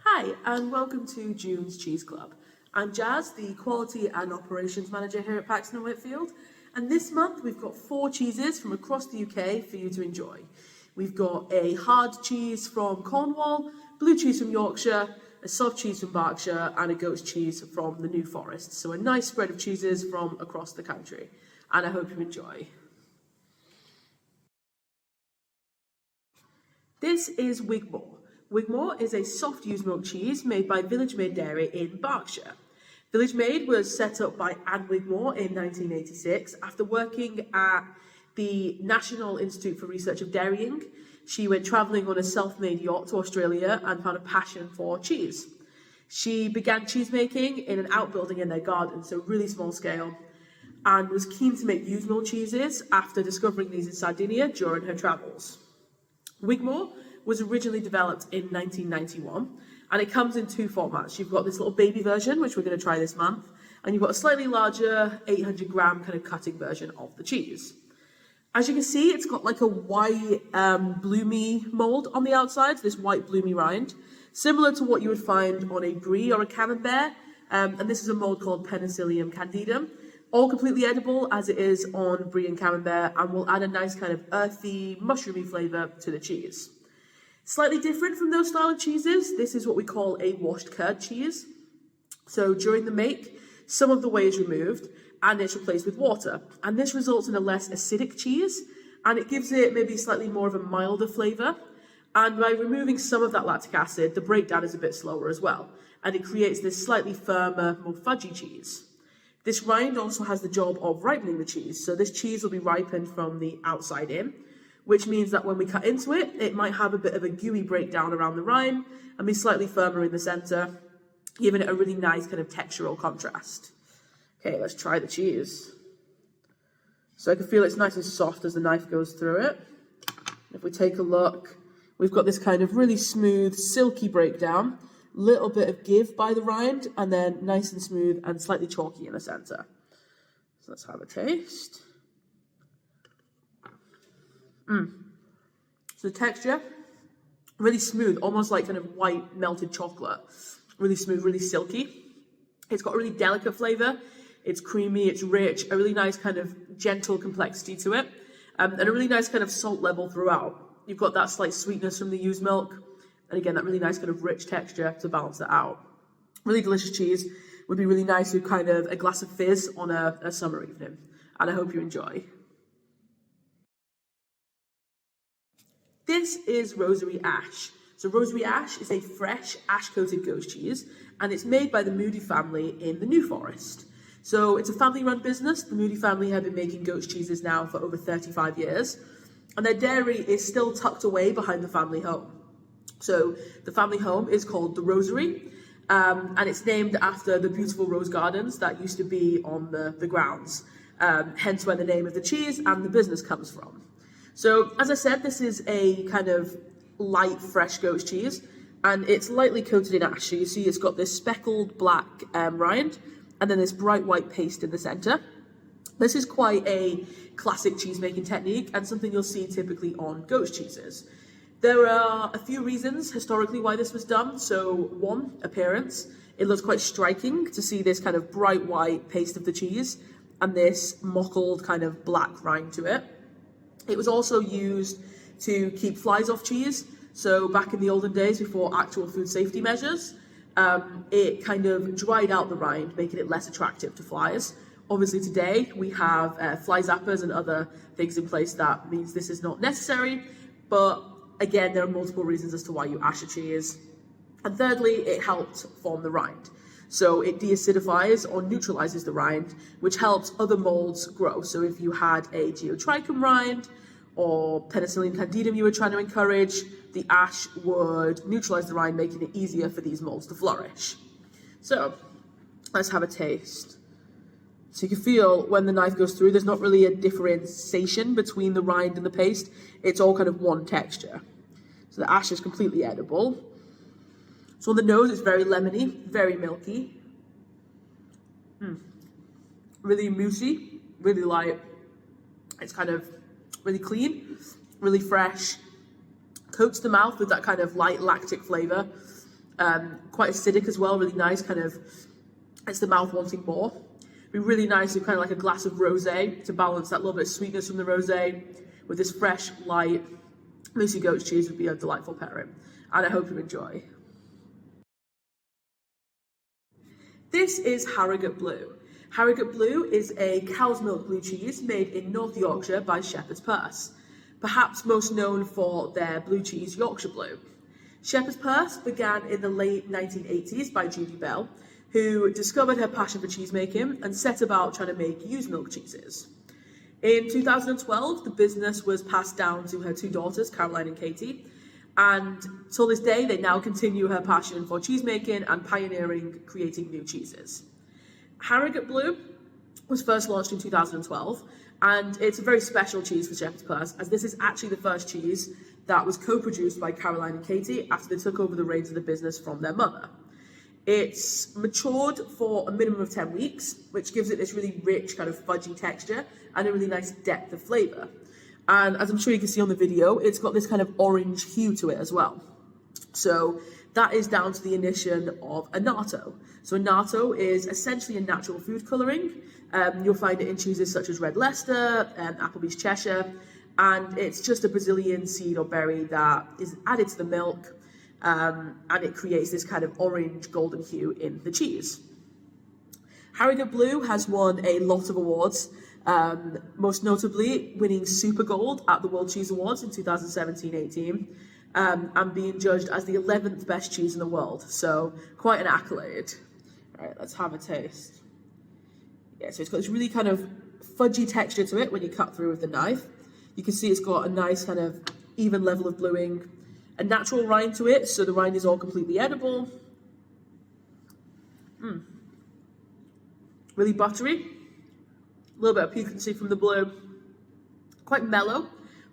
Hi, and welcome to June's Cheese Club. I'm Jazz, the Quality and Operations Manager here at Paxton & Whitfield, and this month we've got 4 cheeses from across the UK for you to enjoy. We've got a hard cheese from Cornwall, blue cheese from Yorkshire, a soft cheese from Berkshire, and a goat's cheese from the New Forest. So a nice spread of cheeses from across the country, and I hope you enjoy. This is Wigmore. Wigmore is a soft used milk cheese made by Village Maid Dairy in Berkshire. Village Maid was set up by Anne Wigmore in 1986 after working at the National Institute for Research of Dairying. She went travelling on a self-made yacht to Australia and found a passion for cheese. She began cheese making in an outbuilding in their garden, so really small scale, and was keen to make used milk cheeses after discovering these in Sardinia during her travels. Wigmore was originally developed in 1991, and it comes in 2 formats. You've got this little baby version, which we're going to try this month, and you've got a slightly larger 800 gram kind of cutting version of the cheese. As you can see, it's got like a white bloomy mold on the outside, this white bloomy rind, similar to what you would find on a brie or a camembert, and this is a mold called Penicillium candidum. All completely edible as it is on brie and camembert, and will add a nice kind of earthy, mushroomy flavour to the cheese. Slightly different from those style of cheeses, this is what we call a washed curd cheese. So during the make, some of the whey is removed and it's replaced with water. And this results in a less acidic cheese, and it gives it maybe slightly more of a milder flavour. And by removing some of that lactic acid, the breakdown is a bit slower as well. And it creates this slightly firmer, more fudgy cheese. This rind also has the job of ripening the cheese. So this cheese will be ripened from the outside in, which means that when we cut into it, it might have a bit of a gooey breakdown around the rind and be slightly firmer in the centre, giving it a really nice kind of textural contrast. Okay, let's try the cheese. So I can feel it's nice and soft as the knife goes through it. If we take a look, we've got this kind of really smooth, silky breakdown, little bit of give by the rind, and then nice and smooth and slightly chalky in the centre. So let's have a taste. So the texture, really smooth, almost like kind of white melted chocolate. Really smooth, really silky. It's got a really delicate flavour. It's creamy, it's rich, a really nice kind of gentle complexity to it, and a really nice kind of salt level throughout. You've got that slight sweetness from the used milk, and again, that really nice kind of rich texture to balance that out. Really delicious cheese. Would be really nice with kind of a glass of fizz on a summer evening, and I hope you enjoy. This is Rosary Ash. So Rosary Ash is a fresh ash-coated goat cheese, and it's made by the Moody family in the New Forest. So it's a family-run business. The Moody family have been making goat's cheeses now for over 35 years, and their dairy is still tucked away behind the family home. So the family home is called the Rosary, and it's named after the beautiful rose gardens that used to be on the grounds, hence where the name of the cheese and the business comes from. So, as I said, this is a kind of light, fresh goat's cheese, and it's lightly coated in ash. So you see it's got this speckled black rind, and then this bright white paste in the centre. This is quite a classic cheese-making technique, and something you'll see typically on goat's cheeses. There are a few reasons historically why this was done. So, one, appearance. It looks quite striking to see this kind of bright white paste of the cheese, and this mottled kind of black rind to it. It was also used to keep flies off cheese. So back in the olden days, before actual food safety measures, it kind of dried out the rind, making it less attractive to flies. Obviously today, we have fly zappers and other things in place that means this is not necessary. But again, there are multiple reasons as to why you ash a cheese. And thirdly, it helped form the rind. So it deacidifies or neutralizes the rind, which helps other molds grow. So if you had a geotrichum rind or Penicillium candidum you were trying to encourage, the ash would neutralize the rind, making it easier for these molds to flourish. So let's have a taste. So you can feel when the knife goes through, there's not really a differentiation between the rind and the paste. It's all kind of one texture. So the ash is completely edible. So on the nose, it's very lemony, very milky. Really moussey, really light. It's kind of really clean, really fresh. Coats the mouth with that kind of light lactic flavour. quite acidic as well, really nice, kind of, it's the mouth wanting more. It'd be really nice with kind of like a glass of rosé to balance that little bit of sweetness from the rosé with this fresh, light, Lucy goat's cheese would be a delightful pairing. And I hope you enjoy. This is Harrogate Blue. Harrogate Blue is a cow's milk blue cheese made in North Yorkshire by Shepherd's Purse, perhaps most known for their blue cheese Yorkshire Blue. Shepherd's Purse began in the late 1980s by Judy Bell, who discovered her passion for cheesemaking and set about trying to make used milk cheeses. In 2012, the business was passed down to her two daughters, Caroline and Katie, and till this day, they now continue her passion for cheesemaking and pioneering creating new cheeses. Harrogate Blue was first launched in 2012, and it's a very special cheese for Shepherd's Purse, as this is actually the first cheese that was co-produced by Caroline and Katie after they took over the reins of the business from their mother. It's matured for a minimum of 10 weeks, which gives it this really rich kind of fudgy texture and a really nice depth of flavour. And as I'm sure you can see on the video, it's got this kind of orange hue to it as well. So that is down to the addition of annatto. So annatto is essentially a natural food colouring. You'll find it in cheeses such as Red Leicester, Applebee's Cheshire, and it's just a Brazilian seed or berry that is added to the milk, and it creates this kind of orange golden hue in the cheese. Harrogate Blue has won a lot of awards, most notably winning Super Gold at the World Cheese Awards in 2017-18, and being judged as the 11th best cheese in the world, so quite an accolade. All right, let's have a taste. Yeah, so it's got this really kind of fudgy texture to it when you cut through with the knife. You can see it's got a nice kind of even level of bluing, a natural rind to it, so the rind is all completely edible. Really buttery, a little bit of piquancy from the blue, quite mellow,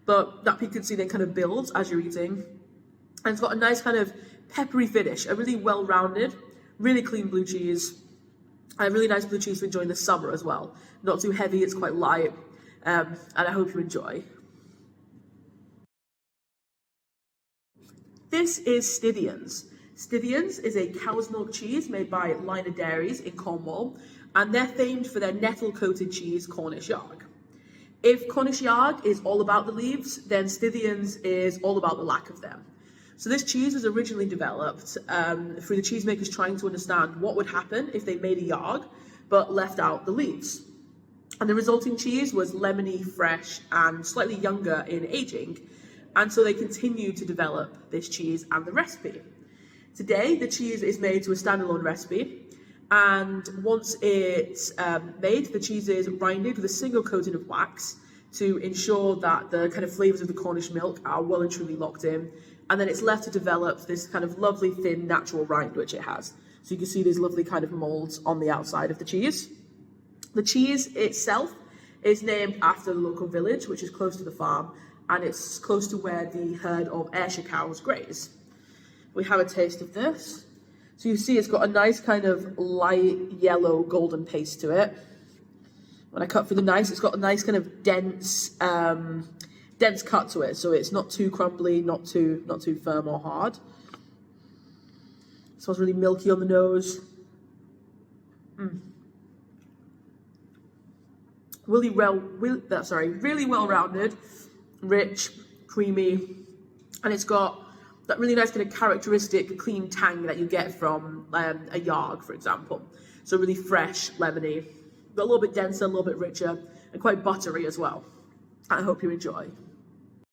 but that piquancy then kind of builds as you're eating. And it's got a nice kind of peppery finish, a really well-rounded, really clean blue cheese, and a really nice blue cheese to enjoy in the summer as well. Not too heavy, it's quite light, and I hope you enjoy. This is Stithians. Stithians is a cow's milk cheese made by Liner Dairies in Cornwall, and they're famed for their nettle-coated cheese, Cornish Yarg. If Cornish Yarg is all about the leaves, then Stithians is all about the lack of them. So this cheese was originally developed through the cheesemakers trying to understand what would happen if they made a Yarg, but left out the leaves. And the resulting cheese was lemony, fresh, and slightly younger in aging, and so they continued to develop this cheese and the recipe. Today, the cheese is made to a standalone recipe, and once it's made, the cheese is rinded with a single coating of wax to ensure that the kind of flavours of the Cornish milk are well and truly locked in, and then it's left to develop this kind of lovely, thin, natural rind which it has. So you can see these lovely kind of moulds on the outside of the cheese. The cheese itself is named after the local village, which is close to the farm, and it's close to where the herd of Ayrshire cows graze. We have a taste of this. So you see it's got a nice kind of light yellow golden paste to it. When I cut through the knife, it's got a nice kind of dense cut to it, so it's not too crumbly, not too firm or hard. It smells really milky on the nose. Really well-rounded, rich, creamy, and it's got that really nice kind of characteristic clean tang that you get from a Yarg, for example. So really fresh, lemony, but a little bit denser, a little bit richer, and quite buttery as well. I hope you enjoy.